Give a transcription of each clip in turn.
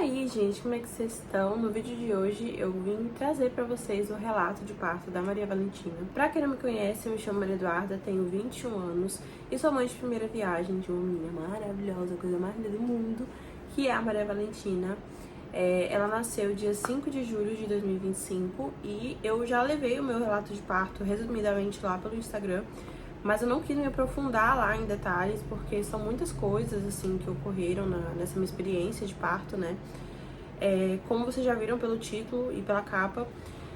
aí, gente, como é que vocês estão? No vídeo de hoje eu vim trazer pra vocês o relato de parto da Maria Valentina. Pra quem não me conhece, eu me chamo Maria Eduarda, tenho 21 anos e sou mãe de primeira viagem de uma menina maravilhosa, coisa mais linda do mundo, que é a Maria Valentina. Ela nasceu dia 5 de julho de 2025 e eu já levei o meu relato de parto resumidamente lá pelo Instagram, mas eu não quis me aprofundar lá em detalhes, porque são muitas coisas, assim, que ocorreram nessa minha experiência de parto, né? Como vocês já viram pelo título e pela capa,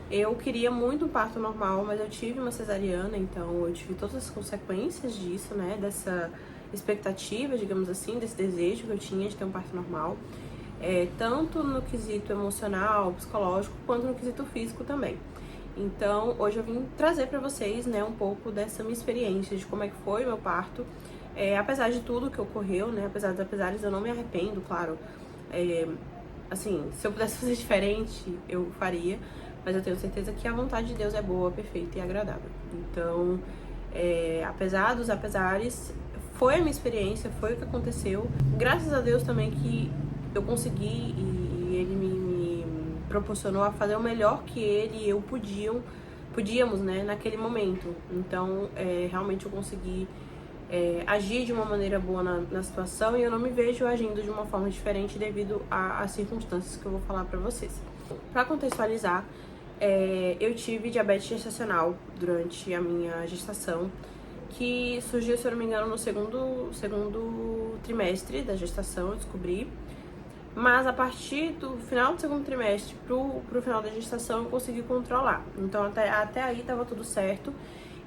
eu queria muito um parto normal, mas eu tive uma cesariana, então eu tive todas as consequências disso, né? Dessa expectativa, digamos assim, desse desejo que eu tinha de ter um parto normal. Tanto no quesito emocional, psicológico, quanto no quesito físico também. Então, hoje eu vim trazer pra vocês, né, um pouco dessa minha experiência, de como é que foi o meu parto. Apesar de tudo que ocorreu, né, apesar dos apesares, eu não me arrependo, claro. Assim, se eu pudesse fazer diferente, eu faria, mas eu tenho certeza que a vontade de Deus é boa, perfeita e agradável. Então, apesar dos apesares, foi a minha experiência, foi o que aconteceu. Graças a Deus também que eu consegui e ele me proporcionou a fazer o melhor que ele e eu podíamos, né, naquele momento. Então, realmente eu consegui agir de uma maneira boa na situação e eu não me vejo agindo de uma forma diferente devido às circunstâncias que eu vou falar pra vocês. Pra contextualizar, eu tive diabetes gestacional durante a minha gestação, que surgiu, se eu não me engano, no segundo trimestre da gestação, eu descobri. Mas a partir do final do segundo trimestre pro final da gestação eu consegui controlar. Então até aí tava tudo certo.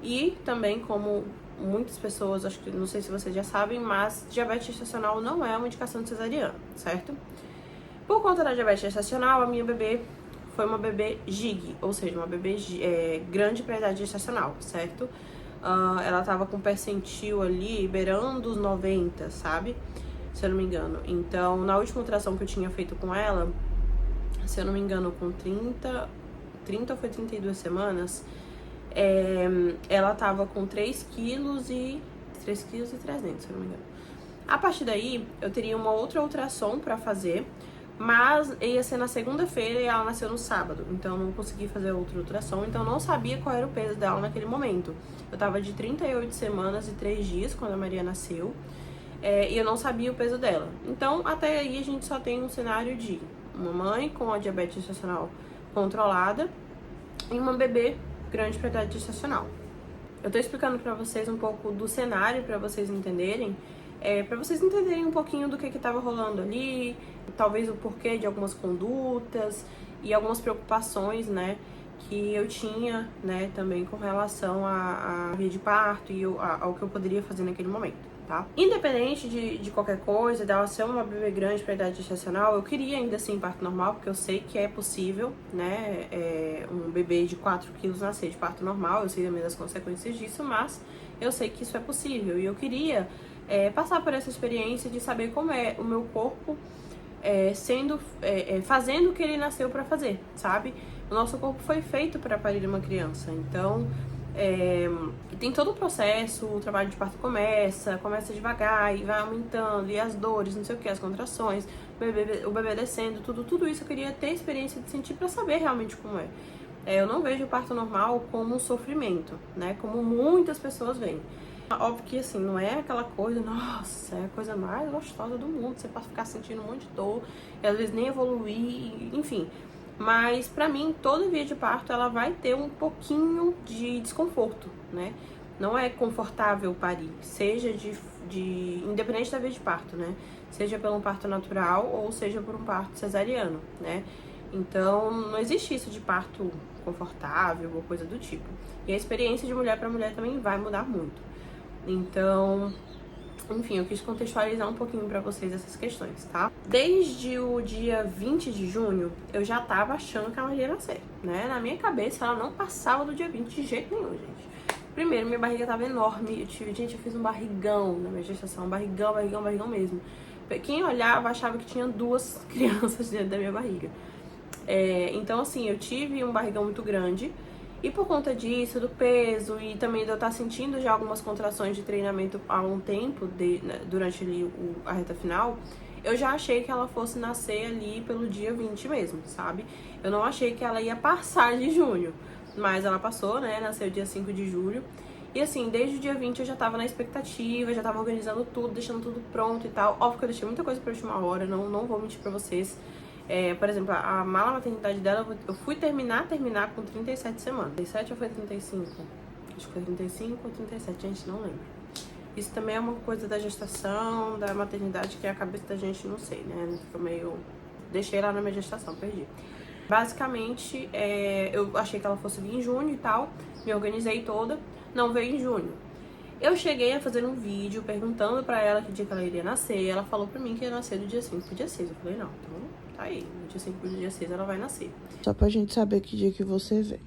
E também, como muitas pessoas, acho que não sei se vocês já sabem, mas diabetes gestacional não é uma indicação de cesariana, certo? Por conta da diabetes gestacional, a minha bebê foi uma bebê GIG, ou seja, uma bebê grande para a idade gestacional, certo? Ela tava com percentil ali beirando os 90, sabe? Se eu não me engano. Então, na última ultrassom que eu tinha feito com ela, se eu não me engano, com 30 ou foi 32 semanas, ela tava com 3 quilos e 3,3 kg, se eu não me engano. A partir daí, eu teria uma outra ultrassom pra fazer, mas ia ser na segunda-feira e ela nasceu no sábado, então eu não consegui fazer outra ultrassom, então eu não sabia qual era o peso dela naquele momento. Eu tava de 38 semanas e 3 dias quando a Maria nasceu. E eu não sabia o peso dela. Então, até aí a gente só tem um cenário de uma mãe com a diabetes gestacional controlada e uma bebê grande para idade gestacional. Eu tô explicando pra vocês um pouco do cenário pra vocês entenderem, um pouquinho do que tava rolando ali, talvez o porquê de algumas condutas e algumas preocupações, né, que eu tinha, né, também com relação à via de parto e ao que eu poderia fazer naquele momento. Tá? Independente de qualquer coisa, dela ser uma bebê grande para idade gestacional, eu queria ainda assim parto normal, porque eu sei que é possível, né, um bebê de 4 quilos nascer de parto normal, eu sei também das consequências disso, mas eu sei que isso é possível, e eu queria passar por essa experiência de saber como é o meu corpo fazendo o que ele nasceu para fazer, sabe? O nosso corpo foi feito para parir uma criança, então tem todo o processo, o trabalho de parto começa devagar e vai aumentando, e as dores, não sei o que, as contrações, o bebê descendo, tudo isso eu queria ter experiência de sentir pra saber realmente como é. Eu não vejo o parto normal como um sofrimento, né, como muitas pessoas veem. Óbvio que assim, não é aquela coisa, nossa, é a coisa mais gostosa do mundo, você pode ficar sentindo um monte de dor, e às vezes nem evoluir, enfim. Mas pra mim, toda via de parto ela vai ter um pouquinho de desconforto, né? Não é confortável parir, seja independente da via de parto, né? Seja pelo parto natural ou seja por um parto cesariano, né? Então, não existe isso de parto confortável ou coisa do tipo. E a experiência de mulher pra mulher também vai mudar muito. Então, enfim, eu quis contextualizar um pouquinho pra vocês essas questões, tá? Desde o dia 20 de junho, eu já tava achando que ela ia nascer, né? Na minha cabeça, ela não passava do dia 20 de jeito nenhum, gente. Primeiro, minha barriga tava enorme. Eu fiz um barrigão na minha gestação, um barrigão mesmo. Quem olhava achava que tinha 2 crianças dentro da minha barriga. Então, assim, eu tive um barrigão muito grande. E por conta disso, do peso e também de eu estar sentindo já algumas contrações de treinamento há um tempo, durante ali a reta final, eu já achei que ela fosse nascer ali pelo dia 20 mesmo, sabe? Eu não achei que ela ia passar de junho, mas ela passou, né? Nasceu dia 5 de julho. E assim, desde o dia 20 eu já tava na expectativa, já tava organizando tudo, deixando tudo pronto e tal. Óbvio que eu deixei muita coisa pra última hora, não vou mentir pra vocês. Por exemplo, a mala maternidade dela, eu fui terminar com 37 semanas. 37 ou foi 35? Acho que foi 35 ou 37, gente, não lembro. Isso também é uma coisa da gestação, da maternidade, que a cabeça da gente não sei, né? Fica meio... Deixei lá na minha gestação, perdi. Basicamente, eu achei que ela fosse vir em junho e tal, me organizei toda, não veio em junho. Eu cheguei a fazer um vídeo perguntando pra ela que dia que ela iria nascer, e ela falou pra mim que ia nascer do dia 5 pro dia 6. Eu falei, não, então tá aí, do dia 5 pro dia 6 ela vai nascer. Só pra gente saber que dia que você vem.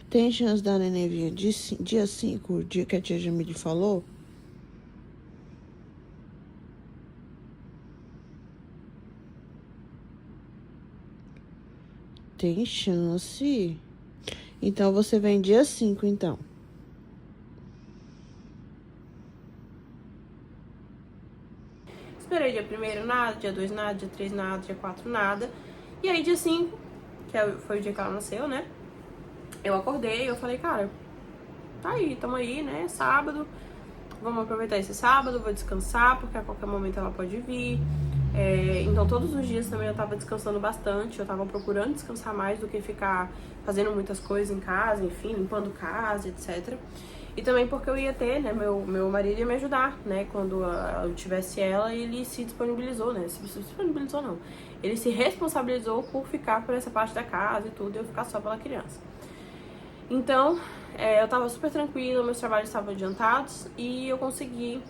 Tem chance da neném vir dia 5, o dia que a tia Jamile falou? Tem chance. Então você vem dia 5, então. Esperei dia 1º nada, dia 2 nada, dia 3 nada, dia 4 nada. E aí dia 5, foi o dia que ela nasceu, né? Eu acordei, eu falei, cara, tá aí, tamo aí, né? Sábado, vamos aproveitar esse sábado, vou descansar, porque a qualquer momento ela pode vir. Então todos os dias também eu tava descansando bastante, eu tava procurando descansar mais do que ficar fazendo muitas coisas em casa, enfim, limpando casa, etc. E também porque eu ia ter, né, meu marido ia me ajudar, né, quando eu tivesse ela, ele se disponibilizou, né, se disponibilizou não, ele se responsabilizou por ficar por essa parte da casa e tudo, e eu ficar só pela criança. Então, eu tava super tranquila, meus trabalhos estavam adiantados e eu consegui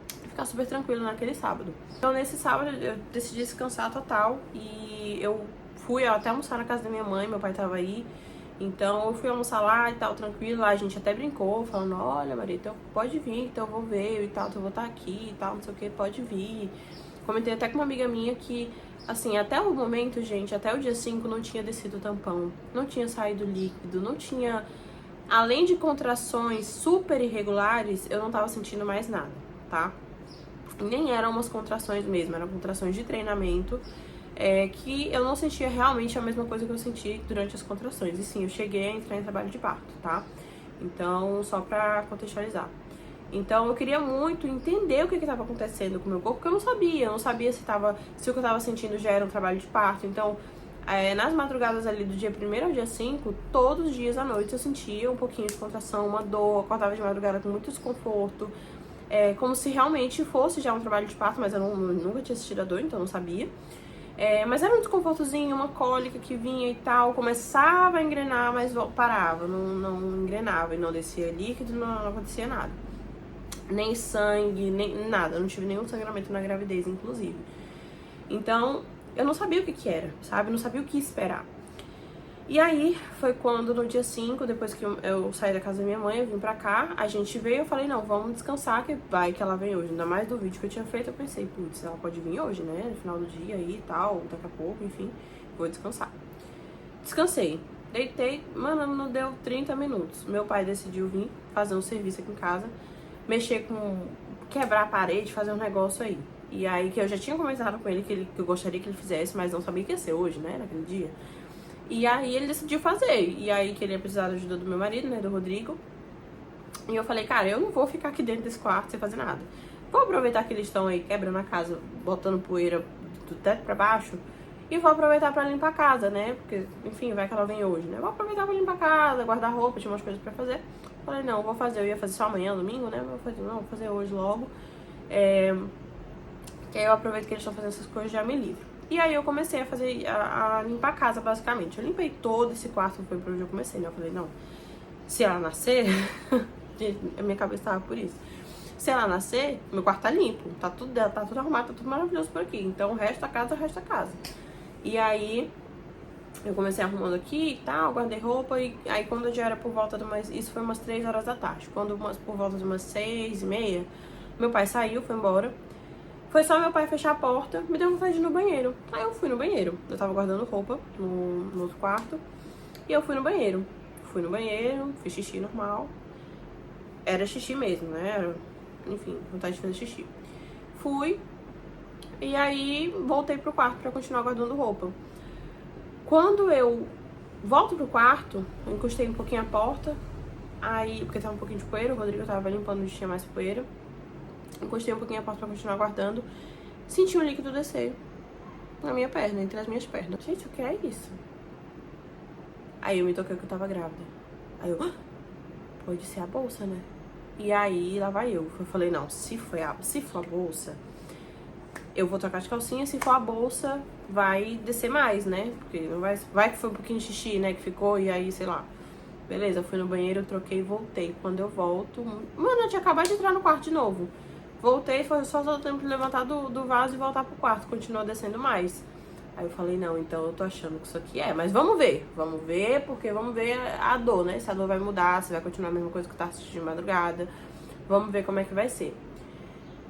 ficar super tranquila naquele sábado. Então, nesse sábado, eu decidi descansar total e eu fui até almoçar na casa da minha mãe, meu pai tava aí. Então, eu fui almoçar lá e tal, tranquilo. Lá a gente até brincou, falando, olha, Maria, então pode vir, então eu vou ver e tal, então eu vou estar aqui e tal, não sei o que, pode vir. Comentei até com uma amiga minha que, assim, até o momento, gente, até o dia 5 não tinha descido o tampão, não tinha saído líquido, não tinha... Além de contrações super irregulares, eu não tava sentindo mais nada, tá? Nem eram umas contrações mesmo, eram contrações de treinamento, que eu não sentia realmente a mesma coisa que eu senti durante as contrações. E sim, eu cheguei a entrar em trabalho de parto, tá? Então, só pra contextualizar. Então, eu queria muito entender o que estava acontecendo com o meu corpo, porque eu não sabia se o que eu tava sentindo já era um trabalho de parto. Então, nas madrugadas ali do dia 1º ao dia 5, todos os dias à noite eu sentia um pouquinho de contração, uma dor, acordava de madrugada com muito desconforto, como se realmente fosse já um trabalho de parto, mas eu nunca tinha assistido a dor, então não sabia. Mas era um desconfortozinho, uma cólica que vinha e tal, começava a engrenar, mas parava, não engrenava e não descia líquido, não acontecia nada. Nem sangue, nem nada, eu não tive nenhum sangramento na gravidez, inclusive. Então, eu não sabia o que era, sabe? Não sabia o que esperar. E aí, foi quando no dia 5, depois que eu saí da casa da minha mãe, eu vim pra cá, a gente veio, eu falei, não, vamos descansar, que vai que ela vem hoje. Ainda mais do vídeo que eu tinha feito, eu pensei, putz, ela pode vir hoje, né, no final do dia aí e tal, daqui a pouco, enfim, vou descansar. Descansei, deitei, mano, não deu 30 minutos. Meu pai decidiu vir fazer um serviço aqui em casa, mexer quebrar a parede, fazer um negócio aí. E aí, que eu já tinha comentado com ele que eu gostaria que ele fizesse, mas não sabia que ia ser hoje, né, naquele dia. E aí ele decidiu fazer, e aí que ele ia precisar da ajuda do meu marido, né, do Rodrigo. E eu falei, cara, eu não vou ficar aqui dentro desse quarto sem fazer nada. Vou aproveitar que eles estão aí quebrando a casa, botando poeira do teto pra baixo, e vou aproveitar pra limpar a casa, né, porque, enfim, vai que ela vem hoje, né. Vou aproveitar pra limpar a casa, guardar roupa, tinha umas coisas pra fazer. Falei, não, vou fazer, eu ia fazer só amanhã, domingo, né, vou fazer hoje logo. Que aí eu aproveito que eles estão fazendo essas coisas e já me livro. E aí eu comecei a limpar a casa, basicamente. Eu limpei todo esse quarto, foi pra onde eu comecei, né? Eu falei, não, se ela nascer... a minha cabeça tava por isso. Se ela nascer, meu quarto tá limpo, tá tudo arrumado, tá tudo maravilhoso por aqui. Então o resto da casa, E aí eu comecei arrumando aqui e tal, guardei roupa. E aí quando já era por volta de isso foi umas 3 horas da tarde. Quando por volta de umas 6h30, meu pai saiu, foi embora. Foi só meu pai fechar a porta, me deu vontade de ir no banheiro. Aí eu fui no banheiro. Eu tava guardando roupa no outro quarto. E eu fui no banheiro. Fui no banheiro, fiz xixi normal. Era xixi mesmo, né? Enfim, vontade de fazer xixi. Fui. E aí voltei pro quarto pra continuar guardando roupa. Quando eu volto pro quarto, eu encostei um pouquinho a porta, aí, porque tava um pouquinho de poeira, o Rodrigo tava limpando onde tinha mais poeira. Encostei um pouquinho a porta pra continuar guardando. Senti um líquido descer na minha perna, entre as minhas pernas. Gente, o que é isso? Aí eu me toquei que eu tava grávida. Aí eu, pode ser a bolsa, né? E aí, lá vai eu. Eu falei, não, se for a bolsa, eu vou trocar de calcinha. Se for a bolsa, vai descer mais, né? Porque não vai que foi um pouquinho de xixi, né, que ficou, e aí, sei lá. Beleza, eu fui no banheiro, troquei e voltei. Quando eu volto, mano, eu tinha acabado de entrar no quarto de novo. Voltei, foi só o tempo de levantar do vaso e voltar pro quarto. Continuou descendo mais. Aí eu falei, não, então eu tô achando que isso aqui é. Mas vamos ver, porque vamos ver a dor, né? Se a dor vai mudar, se vai continuar a mesma coisa que eu tava assistindo de madrugada. Vamos ver como é que vai ser.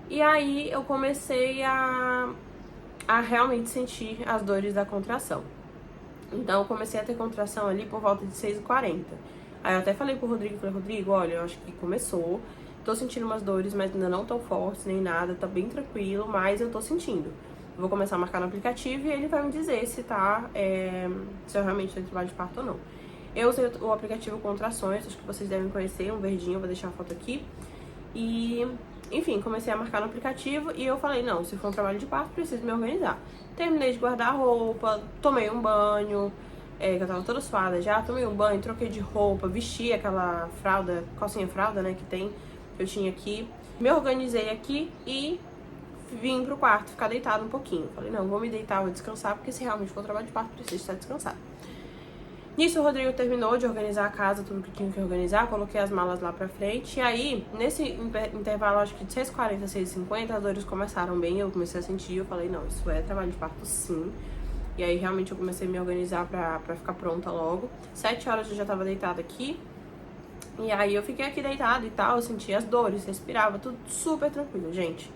E aí eu comecei a realmente sentir as dores da contração. Então eu comecei a ter contração ali por volta de 6h40. Aí eu até falei pro Rodrigo, Rodrigo, olha, eu acho que começou. Tô sentindo umas dores, mas ainda não tão fortes, nem nada, tá bem tranquilo, mas eu tô sentindo. Vou começar a marcar no aplicativo e ele vai me dizer se se eu realmente tô em trabalho de parto ou não. Eu usei o aplicativo Contrações, acho que vocês devem conhecer, um verdinho, vou deixar a foto aqui. E, enfim, comecei a marcar no aplicativo e eu falei, não, se for um trabalho de parto, preciso me organizar. Terminei de guardar a roupa, tomei um banho, que eu tava toda suada já, tomei um banho, troquei de roupa, vesti aquela fralda, calcinha fralda, né, que eu tinha aqui. Me organizei aqui e vim pro quarto, ficar deitado um pouquinho. Falei, não, vou me deitar, vou descansar, porque se realmente for trabalho de parto, preciso estar descansado. Nisso, o Rodrigo terminou de organizar a casa, tudo que tinha que organizar, coloquei as malas lá pra frente. E aí, nesse intervalo, acho que de 6h40 a 6h50, as dores começaram bem, eu comecei a sentir, eu falei, não, isso é trabalho de parto sim. E aí, realmente, eu comecei a me organizar pra ficar pronta logo. 7 horas eu já tava deitada aqui. E aí, eu fiquei aqui deitada e tal, eu sentia as dores, respirava, tudo super tranquilo, gente.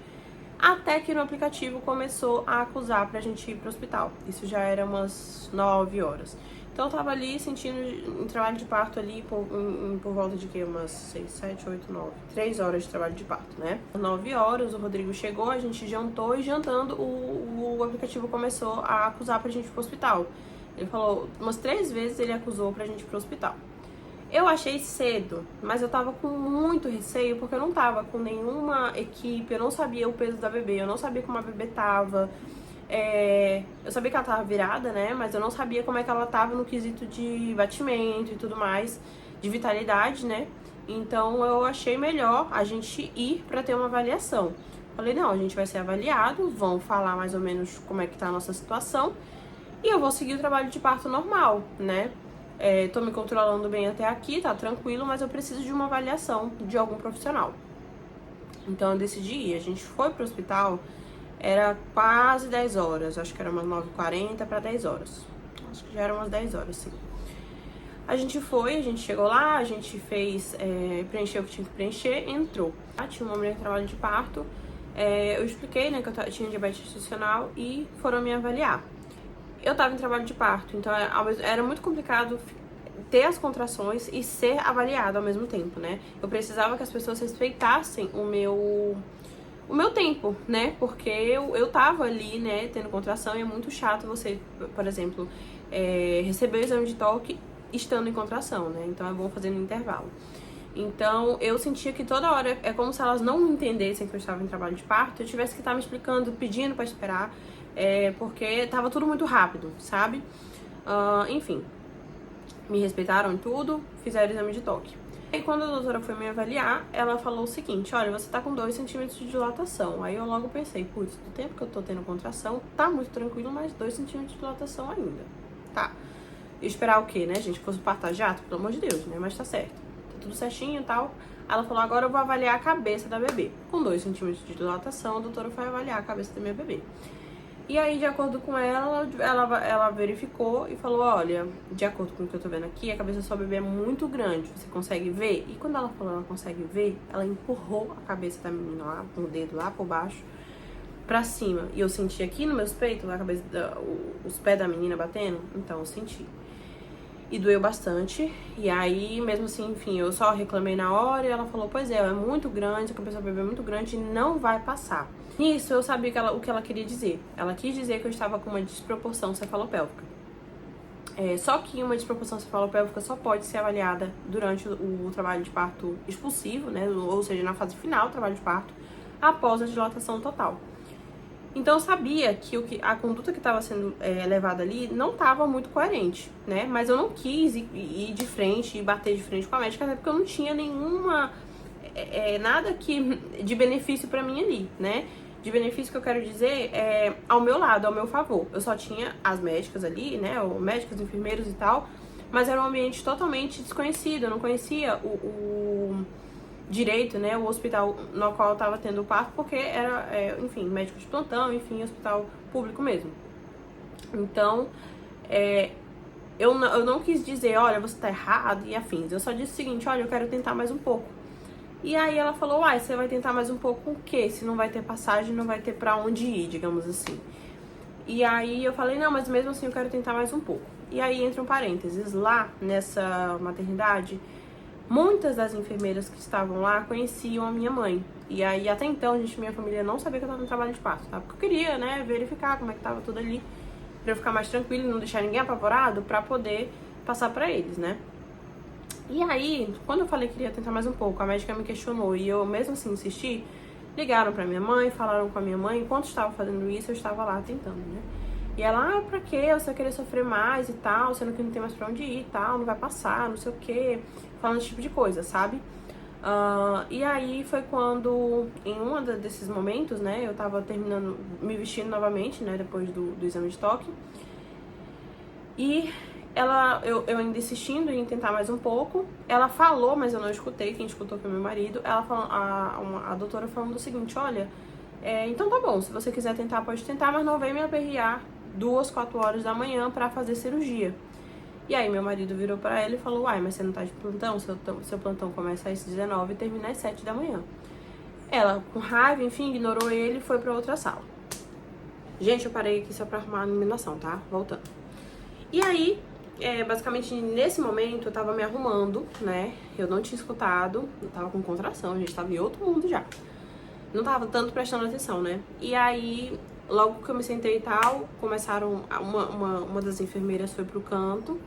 Até que no aplicativo começou a acusar pra gente ir pro hospital. Isso já era umas 9 horas. Então eu tava ali sentindo em trabalho de parto ali por volta de que? Umas 6, 7, 8, 9. 3 horas de trabalho de parto, né? 9 horas, o Rodrigo chegou, a gente jantou e jantando o aplicativo começou a acusar pra gente ir pro hospital. Ele falou, umas 3 vezes ele acusou pra gente ir pro hospital. Eu achei cedo, mas eu tava com muito receio porque eu não tava com nenhuma equipe, eu não sabia o peso da bebê, eu não sabia como a bebê tava. Eu sabia que ela tava virada, né? Mas eu não sabia como é que ela tava no quesito de batimento e tudo mais, de vitalidade, né? Então eu achei melhor a gente ir pra ter uma avaliação. Falei, não, a gente vai ser avaliado, vão falar mais ou menos como é que tá a nossa situação e eu vou seguir o trabalho de parto normal, né? Tô me controlando bem até aqui, tá tranquilo, mas eu preciso de uma avaliação de algum profissional. Então eu decidi ir, a gente foi pro hospital. Era quase 10 horas, acho que era umas 9h40 para 10 horas. Acho que já eram umas 10 horas, sim. A gente chegou lá, a gente fez, preencheu o que tinha que preencher, entrou. Tinha uma mulher em trabalho de parto, eu expliquei, né, que eu tinha diabetes gestacional e foram me avaliar. Eu tava em trabalho de parto, então era muito complicado ter as contrações e ser avaliado ao mesmo tempo, né? Eu precisava que as pessoas respeitassem o meu tempo, né? Porque eu tava ali, né, tendo contração e é muito chato você, por exemplo, receber o exame de toque estando em contração, né? Então é bom fazer no intervalo. Então eu sentia que toda hora é como se elas não entendessem que eu estava em trabalho de parto, eu tivesse que estar me explicando, pedindo pra esperar, porque tava tudo muito rápido, sabe? Enfim, me respeitaram em tudo, fizeram o exame de toque. E quando a doutora foi me avaliar, ela falou o seguinte, olha, você tá com 2 centímetros de dilatação. Aí eu logo pensei, putz, do tempo que eu tô tendo contração, tá muito tranquilo, mas 2 centímetros de dilatação ainda. Tá. E esperar o quê, né, gente? Que fosse parto jato, pelo amor de Deus, né? Mas tá certo. Tá tudo certinho e tal. Ela falou, agora eu vou avaliar a cabeça da bebê. Com 2 centímetros de dilatação, a doutora foi avaliar a cabeça da minha bebê. E aí, de acordo com ela verificou e falou, olha, de acordo com o que eu tô vendo aqui, a cabeça da sua bebê é muito grande, você consegue ver? E quando ela falou ela consegue ver, ela empurrou a cabeça da menina lá, com o dedo lá por baixo, pra cima. E eu senti aqui no meus peitos, a cabeça, os pés da menina batendo, então eu senti. E doeu bastante, e aí, mesmo assim, enfim, eu só reclamei na hora e ela falou, pois é muito grande, a cabeça da bebê é muito grande e não vai passar. Nisso eu sabia o que ela queria dizer. Ela quis dizer que eu estava com uma desproporção cefalopélvica. Só que uma desproporção cefalopélvica só pode ser avaliada durante o trabalho de parto expulsivo, né? Ou seja, na fase final do trabalho de parto, após a dilatação total. Então eu sabia que a conduta que estava sendo levada ali não estava muito coerente, né? Mas eu não quis ir de frente e bater de frente com a médica, até porque eu não tinha nenhuma nada de benefício para mim ali, né? De benefício que eu quero dizer ao meu lado, ao meu favor. Eu só tinha as médicas ali, né? Médicos, enfermeiros e tal, mas era um ambiente totalmente desconhecido. Eu não conhecia o direito, né? O hospital no qual eu tava tendo o parto, porque era, enfim, médico de plantão, enfim, hospital público mesmo. Então, eu não quis dizer, olha, você tá errado e afins. Eu só disse o seguinte, olha, eu quero tentar mais um pouco. E aí ela falou, uai, você vai tentar mais um pouco com o quê? Se não vai ter passagem, não vai ter pra onde ir, digamos assim. E aí eu falei, não, mas mesmo assim eu quero tentar mais um pouco. E aí, entre um parênteses, lá nessa maternidade, muitas das enfermeiras que estavam lá conheciam a minha mãe. E aí, até então, minha família não sabia que eu tava no trabalho de parto, tá? Porque eu queria, né, verificar como é que tava tudo ali, pra eu ficar mais tranquila e não deixar ninguém apavorado, pra poder passar pra eles, né? E aí, quando eu falei que queria tentar mais um pouco, a médica me questionou e eu mesmo assim insisti, ligaram pra minha mãe, falaram com a minha mãe, enquanto estava fazendo isso, eu estava lá tentando, né? E ela, pra quê? Você vai querer sofrer mais e tal, sendo que não tem mais pra onde ir e tal, não vai passar, não sei o quê, falando esse tipo de coisa, sabe? E aí foi quando, em um desses momentos, né, eu tava terminando, me vestindo novamente, né, depois do exame de toque, e eu ainda insistindo em tentar mais um pouco, ela falou, mas eu não escutei, quem escutou foi meu marido, ela falou, a doutora falando o seguinte, olha, então tá bom, se você quiser tentar, pode tentar, mas não vem me aperrear 2, 4 horas da manhã pra fazer cirurgia. E aí meu marido virou pra ela e falou, uai, mas você não tá de plantão? Seu plantão começa às 19 e termina às 7 da manhã. Ela, com raiva, enfim, ignorou ele e foi pra outra sala. Gente, eu parei aqui só pra arrumar a iluminação, tá? Voltando. E aí, basicamente nesse momento eu tava me arrumando, né? Eu não tinha escutado, eu tava com contração, a gente tava em outro mundo já. Não tava tanto prestando atenção, né? E aí, logo que eu me sentei e tal, começaram, uma das enfermeiras foi pro canto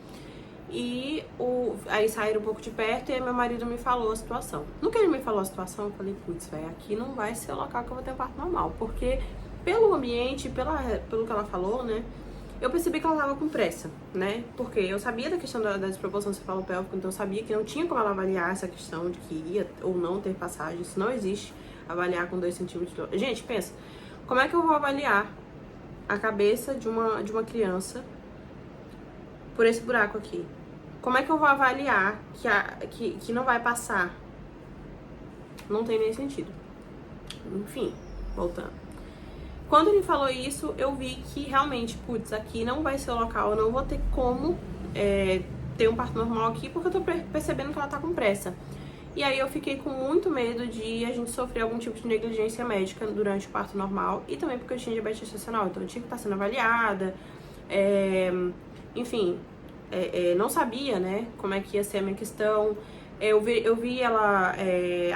e aí saíram um pouco de perto e aí meu marido me falou a situação. No que ele me falou a situação, eu falei, putz, velho, aqui não vai ser o local que eu vou ter parto normal, porque pelo ambiente, pelo que ela falou, né, eu percebi que ela tava com pressa, né, porque eu sabia da questão da desproporção cefalopélvica, então eu sabia que não tinha como ela avaliar essa questão de que ia ou não ter passagem, isso não existe, avaliar com 2 centímetros. Gente, pensa, como é que eu vou avaliar a cabeça de uma criança por esse buraco aqui? Como é que eu vou avaliar que não vai passar? Não tem nem sentido. Enfim, voltando. Quando ele falou isso, eu vi que realmente, putz, aqui não vai ser o local, eu não vou ter como ter um parto normal aqui, porque eu tô percebendo que ela tá com pressa. E aí eu fiquei com muito medo de a gente sofrer algum tipo de negligência médica durante o parto normal, e também porque eu tinha diabetes gestacional, então eu tinha que estar sendo avaliada, enfim, não sabia, né, como é que ia ser a minha questão. Eu vi ela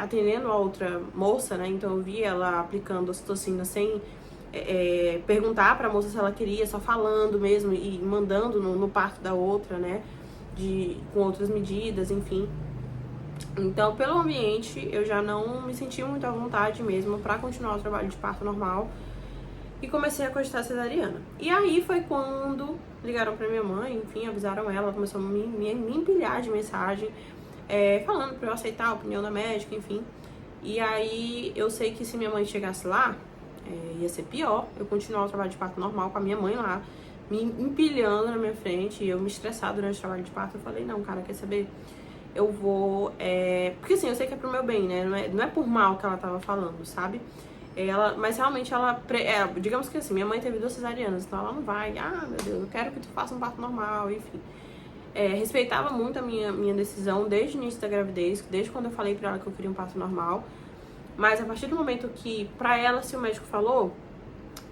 atendendo a outra moça, né, então eu vi ela aplicando a ocitocina sem perguntar pra moça se ela queria, só falando mesmo e mandando no parto da outra, né, com outras medidas, enfim. Então, pelo ambiente, eu já não me senti muito à vontade mesmo pra continuar o trabalho de parto normal e comecei a cogitar cesariana. E aí foi quando ligaram pra minha mãe, enfim, avisaram ela começou a me empilhar de mensagem, falando pra eu aceitar a opinião da médica, enfim. E aí eu sei que se minha mãe chegasse lá, ia ser pior, eu continuar o trabalho de parto normal com a minha mãe lá, me empilhando na minha frente, e eu me estressar durante o trabalho de parto. Eu falei, não, cara, quer saber? Eu vou... Porque assim, eu sei que é pro meu bem, né? Não é por mal que ela tava falando, sabe? Mas realmente ela... digamos que assim, minha mãe teve 2 cesarianas, então ela não vai... meu Deus, eu quero que tu faça um parto normal, enfim. Respeitava muito a minha decisão desde o início da gravidez, desde quando eu falei pra ela que eu queria um parto normal. Mas a partir do momento que, pra ela, se o médico falou,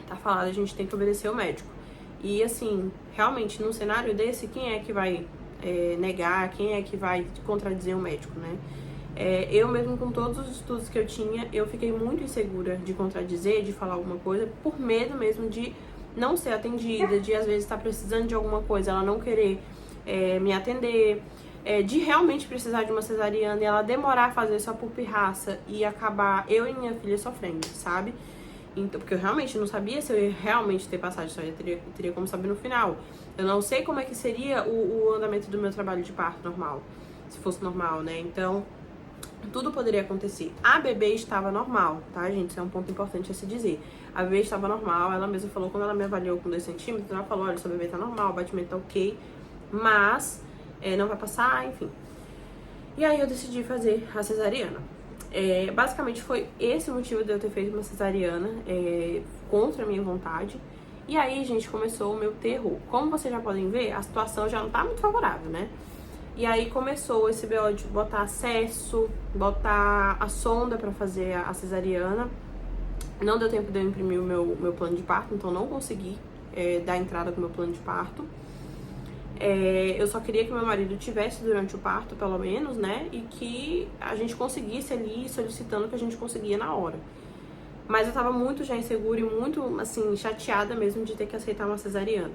tá falado, a gente tem que obedecer o médico. E assim, realmente, num cenário desse, quem é que vai... negar, quem é que vai contradizer o médico, né? Eu mesmo, com todos os estudos que eu tinha, eu fiquei muito insegura de contradizer, de falar alguma coisa, por medo mesmo de não ser atendida, de às vezes estar precisando de alguma coisa, ela não querer me atender, de realmente precisar de uma cesariana e ela demorar a fazer só por pirraça e acabar eu e minha filha sofrendo, sabe? Então, porque eu realmente não sabia se eu ia realmente ter passagem, só eu teria como saber no final. Eu não sei como é que seria o andamento do meu trabalho de parto normal, se fosse normal, né? Então, tudo poderia acontecer. A bebê estava normal, tá, gente? Isso é um ponto importante a se dizer. A bebê estava normal, ela mesma falou, quando ela me avaliou com 2 centímetros, ela falou, olha, sua bebê tá normal, o batimento tá ok, mas não vai passar, enfim. E aí eu decidi fazer a cesariana. Basicamente foi esse o motivo de eu ter feito uma cesariana, contra a minha vontade. E aí, gente, começou o meu terror. Como vocês já podem ver, a situação já não tá muito favorável, né? E aí começou esse BO de botar acesso, botar a sonda pra fazer a cesariana. Não deu tempo de eu imprimir o meu plano de parto, então não consegui dar entrada com o meu plano de parto. Eu só queria que meu marido tivesse durante o parto, pelo menos, né? E que a gente conseguisse ali, solicitando que a gente conseguia na hora. Mas eu tava muito já insegura e muito, assim, chateada mesmo de ter que aceitar uma cesariana.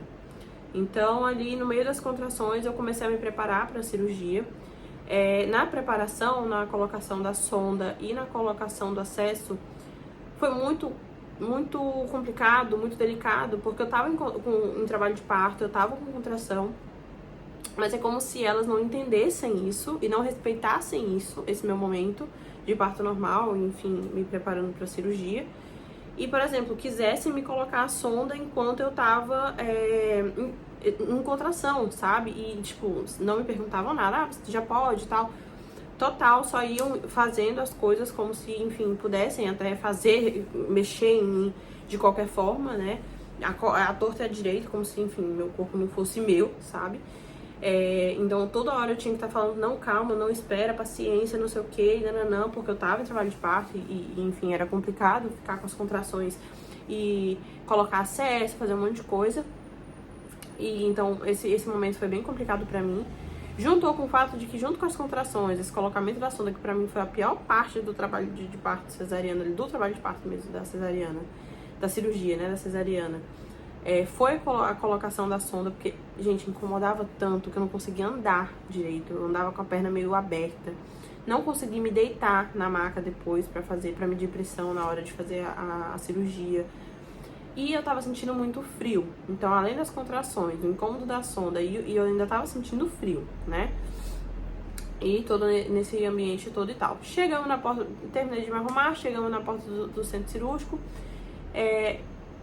Então, ali no meio das contrações, eu comecei a me preparar para a cirurgia. Na preparação, na colocação da sonda e na colocação do acesso, foi muito complicado, muito delicado, porque eu tava em trabalho de parto, eu tava com contração, mas é como se elas não entendessem isso e não respeitassem isso, esse meu momento de parto normal, enfim, me preparando para a cirurgia. E, por exemplo, quisessem me colocar a sonda enquanto eu tava em contração, sabe? E, tipo, não me perguntavam nada, você já pode e tal. Total, só iam fazendo as coisas como se, enfim, pudessem até fazer, mexer em mim de qualquer forma, né? A torta e a direita, como se, enfim, meu corpo não fosse meu, sabe? Então, toda hora eu tinha que estar falando, não, calma, não espera, paciência, não sei o que, não, porque eu tava em trabalho de parto e, enfim, era complicado ficar com as contrações e colocar acesso, fazer um monte de coisa. E, então, esse momento foi bem complicado pra mim. Juntou com o fato de que, junto com as contrações, esse colocamento da sonda, que pra mim foi a pior parte do trabalho de parto cesariana, do trabalho de parto mesmo, da cesariana, da cirurgia, né, da cesariana, foi a colocação da sonda, porque, gente, incomodava tanto que eu não conseguia andar direito, eu andava com a perna meio aberta, não consegui me deitar na maca depois pra medir pressão na hora de fazer a cirurgia. E eu tava sentindo muito frio. Então, além das contrações, do incômodo da sonda, e eu ainda tava sentindo frio, né? E todo nesse ambiente todo e tal. Chegamos na porta, terminei de me arrumar, chegamos na porta do centro cirúrgico.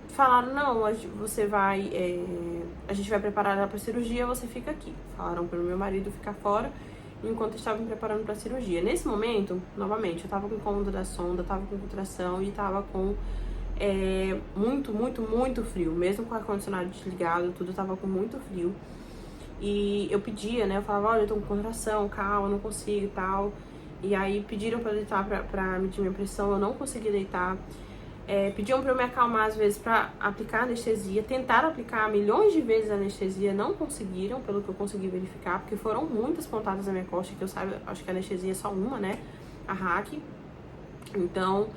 Falaram, não, você vai... a gente vai preparar ela pra cirurgia, você fica aqui. Falaram pro meu marido ficar fora, enquanto estavam me preparando pra cirurgia. Nesse momento, novamente, eu tava com incômodo da sonda, tava com contração e tava com... muito frio, mesmo com o ar-condicionado desligado, tudo tava com muito frio. E eu pedia, né, eu falava, olha, eu tô com contração, calma, eu não consigo e tal. E aí pediram pra eu deitar pra medir minha pressão, eu não consegui deitar. Pediam pra eu me acalmar às vezes pra aplicar anestesia, tentaram aplicar milhões de vezes a anestesia, não conseguiram, pelo que eu consegui verificar, porque foram muitas pontadas na minha costa, que eu saiba, acho que a anestesia é só uma, né, a hack. Então,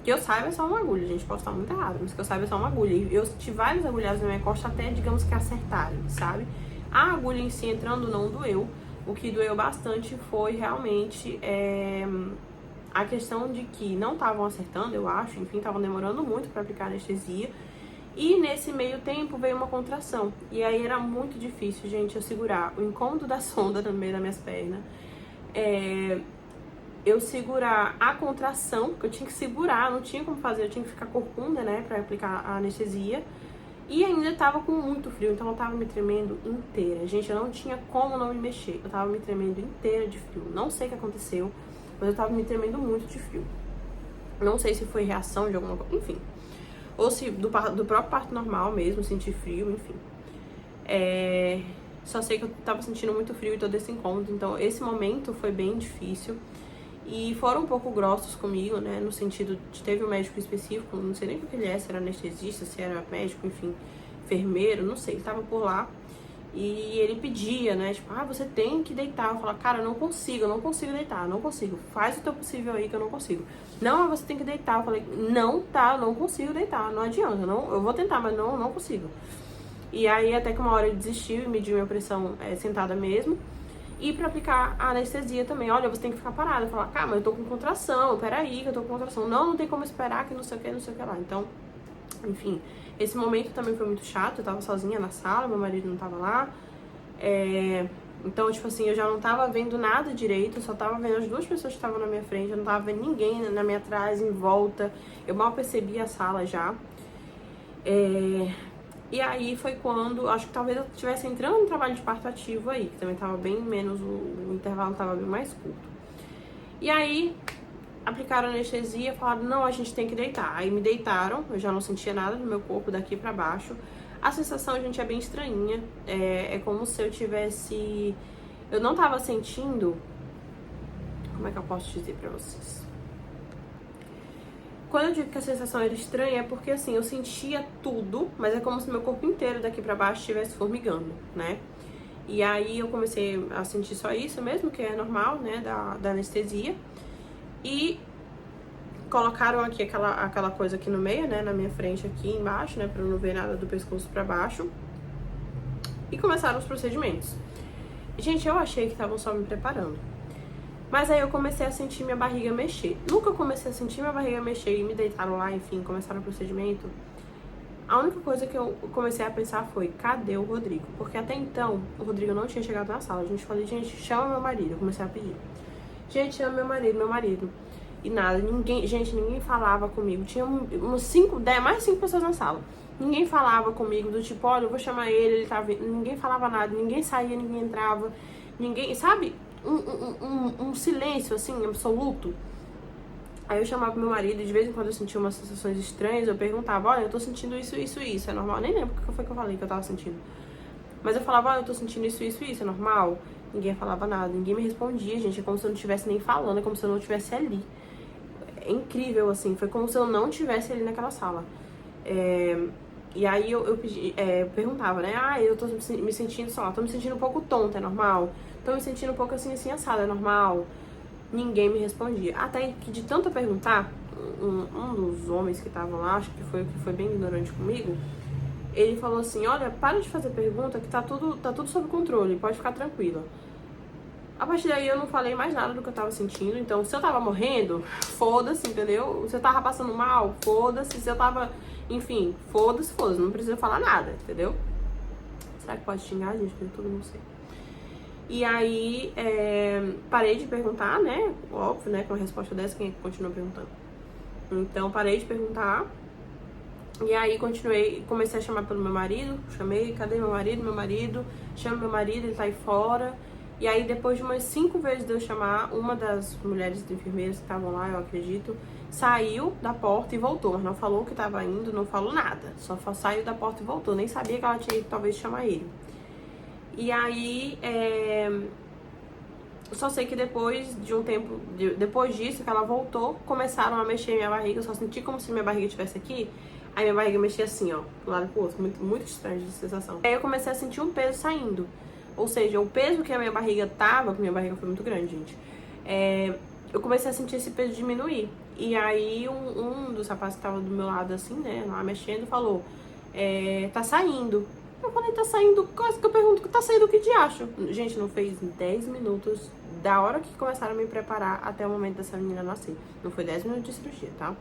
que eu saiba é só uma agulha, gente, posso estar muito errado, mas que eu saiba é só uma agulha. E eu senti várias agulhadas na minha costa até, digamos que acertarem, sabe? A agulha em si entrando não doeu, o que doeu bastante foi realmente a questão de que não estavam acertando, eu acho, enfim, estavam demorando muito para aplicar anestesia. E nesse meio tempo veio uma contração. E aí era muito difícil, gente, eu segurar o incômodo da sonda no meio das minhas pernas. Eu segurar a contração, que eu tinha que segurar, não tinha como fazer, eu tinha que ficar corcunda, né, pra aplicar a anestesia. E ainda tava com muito frio, então eu tava me tremendo inteira. Gente, eu não tinha como não me mexer, eu tava me tremendo inteira de frio. Não sei o que aconteceu, mas eu tava me tremendo muito de frio. Não sei se foi reação de alguma coisa, enfim. Ou se do próprio parto normal mesmo, sentir frio, enfim. Só sei que eu tava sentindo muito frio e todo esse incômodo, então esse momento foi bem difícil. E foram um pouco grossos comigo, né, no sentido de teve um médico específico, não sei nem o que ele é, se era anestesista, se era médico, enfim, enfermeiro, não sei, ele tava por lá. E ele pedia, né, tipo, você tem que deitar. Eu falava, cara, eu não consigo deitar, não consigo. Faz o teu possível aí que eu não consigo. Não, mas você tem que deitar. Eu falei, não, tá, eu não consigo deitar, não adianta, eu vou tentar, mas não consigo. E aí até que uma hora ele desistiu e mediu minha pressão sentada mesmo. E pra aplicar a anestesia também, olha, você tem que ficar parada. Eu falava, cara, mas eu tô com contração, peraí que eu tô com contração. Não tem como esperar que não sei o que lá. Então, enfim, esse momento também foi muito chato, eu tava sozinha na sala, meu marido não tava lá. Então, tipo assim, eu já não tava vendo nada direito, eu só tava vendo as duas pessoas que estavam na minha frente, eu não tava vendo ninguém na minha trás, em volta. Eu mal percebi a sala já. E aí foi quando, acho que talvez eu estivesse entrando no trabalho de parto ativo aí, que também tava bem menos, o intervalo tava bem mais curto. E aí, aplicaram anestesia, falaram, não, a gente tem que deitar. Aí me deitaram, eu já não sentia nada no meu corpo daqui pra baixo. A sensação, gente, é bem estranhinha. É como se eu tivesse... Eu não tava sentindo... Como é que eu posso dizer pra vocês? Quando eu digo que a sensação era estranha, é porque, assim, eu sentia tudo, mas é como se meu corpo inteiro daqui pra baixo estivesse formigando, né? E aí eu comecei a sentir só isso mesmo, que é normal, né, da anestesia. E colocaram aqui aquela coisa aqui no meio, né, na minha frente aqui embaixo, né, pra eu não ver nada do pescoço pra baixo. E começaram os procedimentos. Gente, eu achei que estavam só me preparando. Mas aí eu comecei a sentir minha barriga mexer. Nunca comecei a sentir minha barriga mexer e me deitaram lá, enfim, começaram o procedimento. A única coisa que eu comecei a pensar foi, cadê o Rodrigo? Porque até então, o Rodrigo não tinha chegado na sala. A gente falou, gente, chama meu marido. Eu comecei a pedir. Gente, chama meu marido. E nada, ninguém falava comigo. Tinha umas 5, 10, mais 5 pessoas na sala. Ninguém falava comigo, do tipo, olha, eu vou chamar ele tá vindo. Ninguém falava nada, ninguém saía, ninguém entrava. Ninguém, sabe? Um silêncio, assim, absoluto. Aí eu chamava meu marido e de vez em quando eu sentia umas sensações estranhas, eu perguntava, olha, eu tô sentindo isso, é normal? Nem lembro o que foi que eu falei que eu tava sentindo. Mas eu falava, olha, eu tô sentindo isso, é normal? Ninguém falava nada, ninguém me respondia, gente, é como se eu não estivesse nem falando, é como se eu não estivesse ali. É incrível, assim, foi como se eu não estivesse ali naquela sala. E aí eu perguntava, né, eu tô me sentindo tô me sentindo um pouco tonta, é normal? Tô me sentindo um pouco assim, assada, é normal? Ninguém me respondia. Até que de tanto perguntar, um dos homens que estavam lá, acho que foi bem ignorante comigo, ele falou assim, olha, para de fazer pergunta que tá tudo sob controle, pode ficar tranquila. A partir daí eu não falei mais nada do que eu tava sentindo, então se eu tava morrendo, foda-se, entendeu? Se eu tava passando mal, foda-se, se eu tava, enfim, foda-se, não precisa falar nada, entendeu? Será que pode xingar, gente? Eu tudo não sei. E aí, parei de perguntar, né? Óbvio, né? Com a resposta dessa, quem continua perguntando? Então, parei de perguntar. E aí, comecei a chamar pelo meu marido. Chamei, cadê meu marido? Meu marido. Chama meu marido, ele tá aí fora. E aí, depois de umas 5 vezes de eu chamar, uma das mulheres enfermeiras que estavam lá, eu acredito, saiu da porta e voltou. Mas não falou que tava indo, não falou nada. Só saiu da porta e voltou. Nem sabia que ela tinha ido, talvez, chamar ele. E aí, eu só sei que depois de um tempo, depois disso, que ela voltou, começaram a mexer minha barriga. Eu só senti como se minha barriga estivesse aqui. Aí minha barriga mexia assim, ó, do lado pro outro. Muito, muito estranho de sensação. Aí eu comecei a sentir um peso saindo. Ou seja, o peso que a minha barriga tava, porque minha barriga foi muito grande, gente. Eu comecei a sentir esse peso diminuir. E aí um dos rapazes que tava do meu lado, assim, né, lá mexendo, falou, tá saindo. Eu falei, tá saindo, quase que eu pergunto, tá saindo o que de acho? Gente, não fez 10 minutos da hora que começaram a me preparar até o momento dessa menina nascer. Não foi 10 minutos de cirurgia, tá?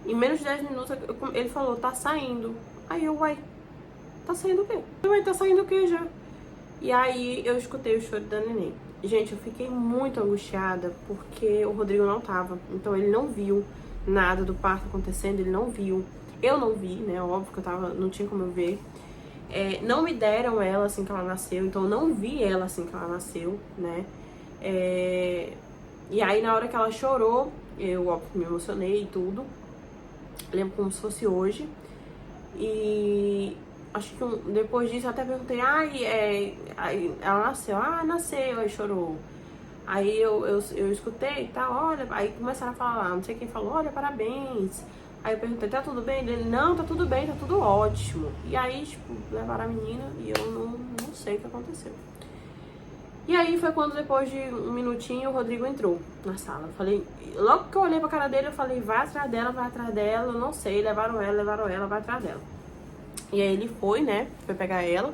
Em menos de 10 minutos, ele falou, tá saindo. Aí eu, uai, tá saindo o quê? Uai, tá saindo o quê já? E aí eu escutei o choro da neném. Gente, eu fiquei muito angustiada porque o Rodrigo não tava. Então ele não viu nada do parto acontecendo, ele não viu. Eu não vi, né? Óbvio que não tinha como eu ver. Não me deram ela assim que ela nasceu, então eu não vi ela assim que ela nasceu, né? E aí na hora que ela chorou, eu óbvio me emocionei e tudo. Lembro como se fosse hoje. E acho que depois disso eu até perguntei, aí ela nasceu, nasceu, aí chorou. Aí eu escutei e tal, olha, aí começaram a falar lá, não sei quem falou, olha, parabéns, Aí eu perguntei, tá tudo bem? Ele, não, tá tudo bem, tá tudo ótimo. E aí, tipo, levaram a menina e eu não sei o que aconteceu. E aí foi quando, depois de um minutinho, o Rodrigo entrou na sala. Eu falei, logo que eu olhei pra cara dele, eu falei, vai atrás dela, eu não sei, levaram ela, vai atrás dela. E aí ele foi, né, foi pegar ela.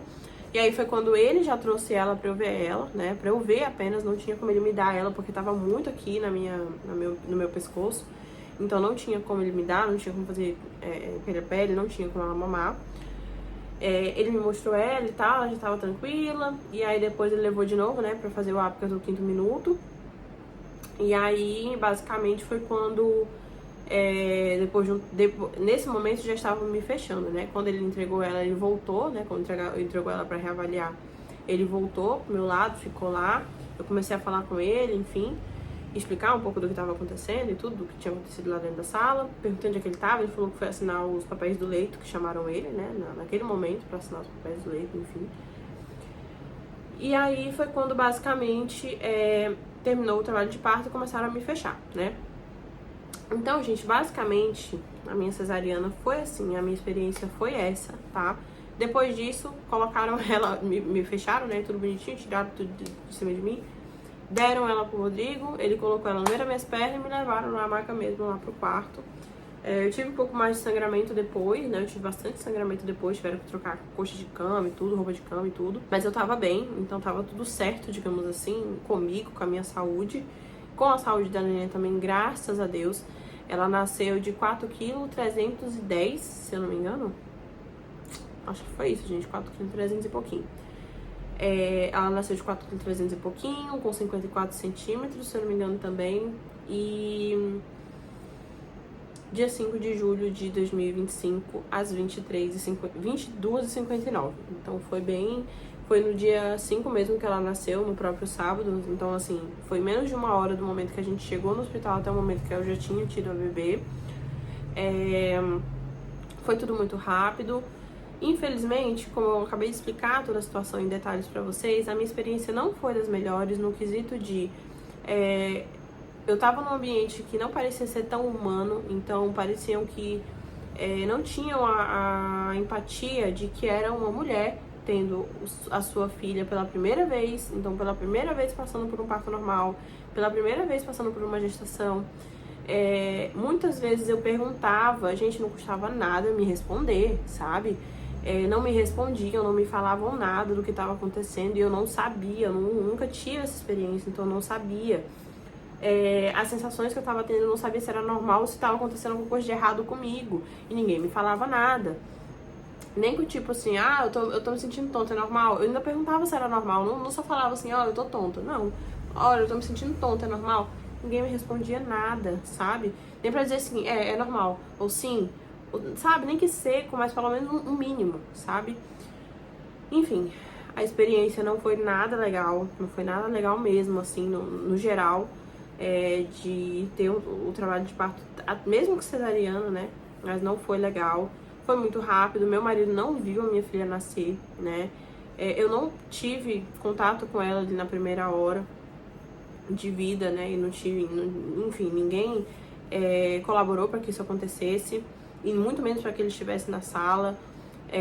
E aí foi quando ele já trouxe ela pra eu ver ela, né, pra eu ver apenas, não tinha como ele me dar ela, porque tava muito aqui no meu pescoço. Então não tinha como ele me dar, não tinha como fazer pele a pele, não tinha como ela mamar. Ele me mostrou ela e tal, ela já tava tranquila. E aí depois ele levou de novo, né, pra fazer o Apcas no 5º minuto. E aí, basicamente, foi quando, nesse momento já estava me fechando, né? Quando ele entregou ela, ele voltou, né? Quando entregou ela pra reavaliar, ele voltou pro meu lado, ficou lá. Eu comecei a falar com ele, enfim, explicar um pouco do que estava acontecendo e tudo, do que tinha acontecido lá dentro da sala. Perguntei onde é que ele estava, ele falou que foi assinar os papéis do leito, que chamaram ele, né? Naquele momento, pra assinar os papéis do leito, enfim. E aí foi quando, basicamente, terminou o trabalho de parto e começaram a me fechar, né? Então, gente, basicamente, a minha cesariana foi assim, a minha experiência foi essa, tá? Depois disso, colocaram ela, me fecharam, né? Tudo bonitinho, tiraram tudo de cima de mim. Deram ela pro Rodrigo, ele colocou ela no meio das minhas pernas e me levaram na maca mesmo lá pro quarto. Eu tive um pouco mais de sangramento depois, né? Eu tive bastante sangramento depois, tiveram que trocar coxa de cama e tudo, roupa de cama e tudo. Mas eu tava bem, então tava tudo certo, digamos assim, comigo, com a minha saúde. Com a saúde da neném também, graças a Deus. Ela nasceu de 4,310 kg, se eu não me engano. Acho que foi isso, gente, 4,300 kg e pouquinho. Ela nasceu de 4,300 kg e pouquinho, com 54 centímetros, se eu não me engano também. E dia 5 de julho de 2025, às 22h59. Então foi no dia 5 mesmo que ela nasceu, no próprio sábado. Então, assim, foi menos de uma hora do momento que a gente chegou no hospital até o momento que eu já tinha tido a bebê. Foi tudo muito rápido. Infelizmente, como eu acabei de explicar toda a situação em detalhes pra vocês, a minha experiência não foi das melhores no quesito de... eu tava num ambiente que não parecia ser tão humano, então pareciam que não tinham a empatia de que era uma mulher tendo a sua filha pela primeira vez, então pela primeira vez passando por um parto normal, pela primeira vez passando por uma gestação. Muitas vezes eu perguntava, a gente não custava nada me responder, sabe? Não me respondiam, não me falavam nada do que estava acontecendo e eu não sabia, eu nunca tive essa experiência, então eu não sabia. As sensações que eu tava tendo, eu não sabia se era normal ou se tava acontecendo alguma coisa de errado comigo. E ninguém me falava nada. Nem que tipo assim, eu tô me sentindo tonta, é normal? Eu ainda perguntava se era normal, não só falava assim, eu tô tonta. Não, olha, eu tô me sentindo tonta, é normal? Ninguém me respondia nada, sabe? Nem pra dizer assim, é normal, ou sim, sabe? Nem que seco, mas pelo menos um mínimo, sabe? Enfim, a experiência não foi nada legal, não foi nada legal mesmo, assim, no geral. De ter o trabalho de parto, mesmo que cesariano, né? Mas não foi legal. Foi muito rápido. Meu marido não viu a minha filha nascer, né? Eu não tive contato com ela ali na primeira hora de vida, né? E não tive, enfim, ninguém colaborou para que isso acontecesse e muito menos para que ele estivesse na sala.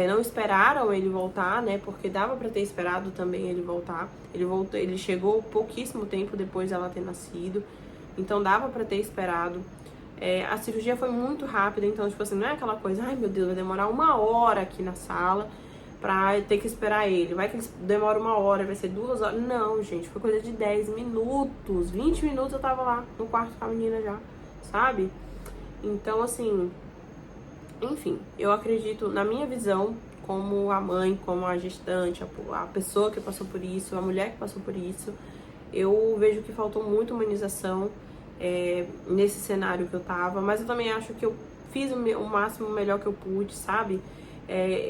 Não esperaram ele voltar, né? Porque dava pra ter esperado também ele voltar. Ele chegou pouquíssimo tempo depois dela ter nascido. Então dava pra ter esperado. A cirurgia foi muito rápida, então, tipo assim, não é aquela coisa, ai meu Deus, vai demorar 1 hora aqui na sala pra ter que esperar ele. Vai que demora 1 hora, vai ser 2 horas. Não, gente, foi coisa de 10 minutos. 20 minutos eu tava lá no quarto com a menina já, sabe? Então, assim, enfim, eu acredito, na minha visão, como a mãe, como a gestante, a pessoa que passou por isso, a mulher que passou por isso, eu vejo que faltou muita humanização nesse cenário que eu tava, mas eu também acho que eu fiz o máximo melhor que eu pude, sabe?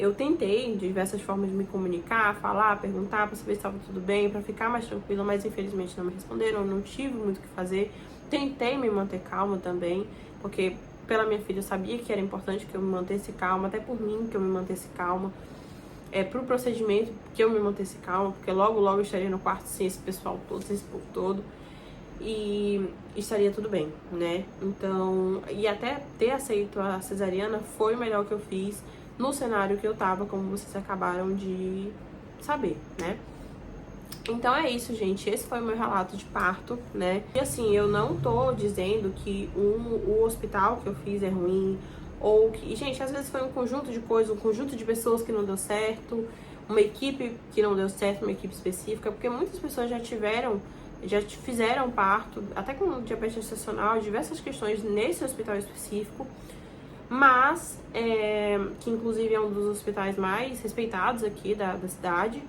Eu tentei de diversas formas de me comunicar, falar, perguntar pra saber se estava tudo bem, pra ficar mais tranquila, mas infelizmente não me responderam, eu não tive muito o que fazer. Tentei me manter calma também, porque pela minha filha eu sabia que era importante que eu me mantesse calma, até por mim que eu me mantesse calma, pro procedimento que eu me mantesse calma, porque logo eu estaria no quarto sem esse pessoal todo, sem esse povo todo. e estaria tudo bem, né? Então, e até ter aceito a cesariana foi o melhor que eu fiz no cenário que eu tava, como vocês acabaram de saber, né? Então é isso, gente. Esse foi o meu relato de parto, né? E assim, eu não tô dizendo que o hospital que eu fiz é ruim, ou que... Gente, às vezes foi um conjunto de coisas, um conjunto de pessoas que não deu certo, uma equipe que não deu certo, uma equipe específica, porque muitas pessoas já fizeram parto, até com diabetes gestacional, diversas questões nesse hospital específico, mas, que inclusive é um dos hospitais mais respeitados aqui da cidade,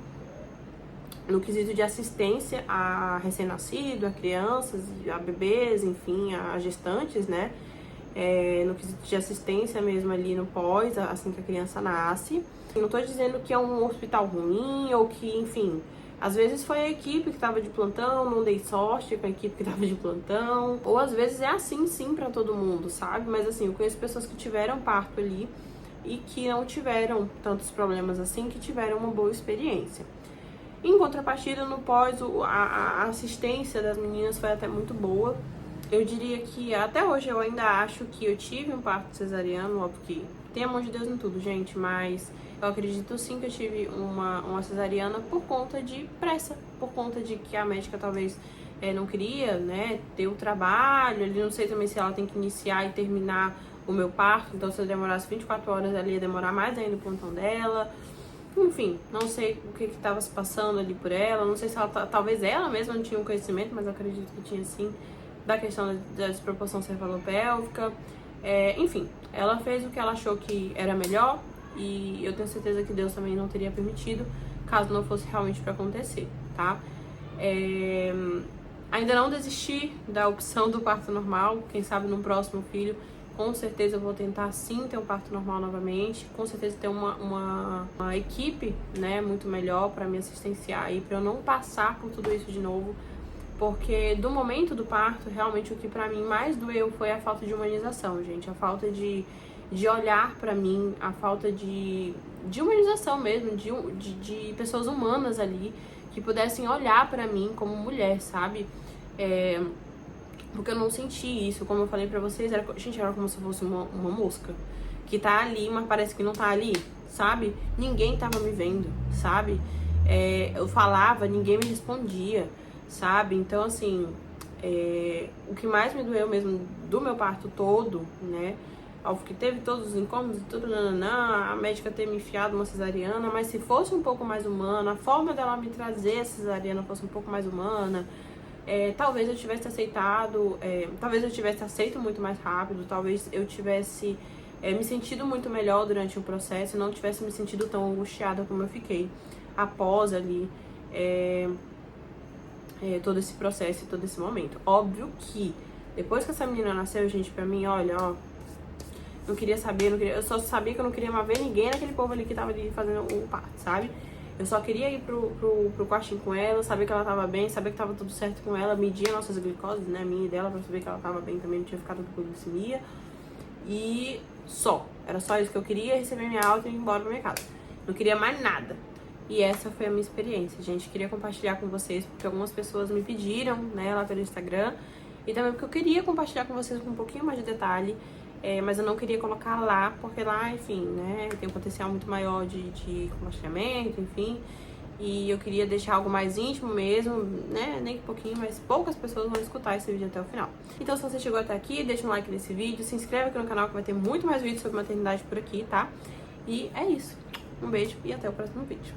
no quesito de assistência a recém-nascido, a crianças, a bebês, enfim, a gestantes, né? No quesito de assistência mesmo ali no pós, assim que a criança nasce. Não tô dizendo que é um hospital ruim ou que, enfim, às vezes foi a equipe que tava de plantão, não dei sorte com a equipe que tava de plantão, ou às vezes é assim sim pra todo mundo, sabe? Mas assim, eu conheço pessoas que tiveram parto ali e que não tiveram tantos problemas assim, que tiveram uma boa experiência. Em contrapartida, no pós, a assistência das meninas foi até muito boa. Eu diria que até hoje eu ainda acho que eu tive um parto cesariano, óbvio que tem a mão de Deus em tudo, gente, mas eu acredito sim que eu tive uma cesariana por conta de pressa, por conta de que a médica talvez não queria, né, ter o trabalho, ali não sei também se ela tem que iniciar e terminar o meu parto, então se eu demorasse 24 horas ela ia demorar mais ainda o plantão dela. Enfim, não sei o que estava se passando ali por ela, não sei se ela, talvez ela mesma não tinha um conhecimento, mas eu acredito que tinha sim, da questão da desproporção cefalopélvica. Enfim, ela fez o que ela achou que era melhor e eu tenho certeza que Deus também não teria permitido, caso não fosse realmente para acontecer, tá? Ainda não desisti da opção do parto normal, quem sabe no próximo filho com certeza eu vou tentar sim ter um parto normal novamente, com certeza ter uma equipe, né, muito melhor para me assistenciar e para eu não passar por tudo isso de novo, porque do momento do parto, realmente o que para mim mais doeu foi a falta de humanização, gente, a falta de olhar para mim, a falta de humanização mesmo, de pessoas humanas ali, que pudessem olhar para mim como mulher, sabe? Porque eu não senti isso, como eu falei pra vocês, era como se fosse uma mosca que tá ali, mas parece que não tá ali, sabe? Ninguém tava me vendo, sabe? Eu falava, ninguém me respondia, sabe? Então, assim, o que mais me doeu mesmo do meu parto todo, né? Óbvio que teve todos os incômodos e tudo, a médica ter me enfiado uma cesariana, mas se fosse um pouco mais humana, a forma dela me trazer a cesariana fosse um pouco mais humana, talvez eu tivesse aceitado, talvez eu tivesse aceito muito mais rápido, talvez eu tivesse me sentido muito melhor durante o processo e não tivesse me sentido tão angustiada como eu fiquei após ali todo esse processo e todo esse momento. Óbvio que depois que essa menina nasceu, gente, pra mim, olha, ó, não queria saber, eu só sabia que eu não queria mais ver ninguém naquele povo ali que tava ali fazendo o parto, sabe? Eu só queria ir pro quartinho com ela, saber que ela tava bem, saber que tava tudo certo com ela, medir nossas glicoses, né, minha e dela, pra saber que ela tava bem também, não tinha ficado com glicemia. E era só isso que eu queria, receber minha alta e ir embora pra minha casa. Não queria mais nada. E essa foi a minha experiência, gente. Queria compartilhar com vocês, porque algumas pessoas me pediram, né, lá pelo Instagram. E também porque eu queria compartilhar com vocês com um pouquinho mais de detalhe. Mas eu não queria colocar lá, porque lá, enfim, né, tem um potencial muito maior de compartilhamento, enfim. E eu queria deixar algo mais íntimo mesmo, né, nem um pouquinho, mas poucas pessoas vão escutar esse vídeo até o final. Então, se você chegou até aqui, deixa um like nesse vídeo, se inscreve aqui no canal que vai ter muito mais vídeos sobre maternidade por aqui, tá? E é isso. Um beijo e até o próximo vídeo.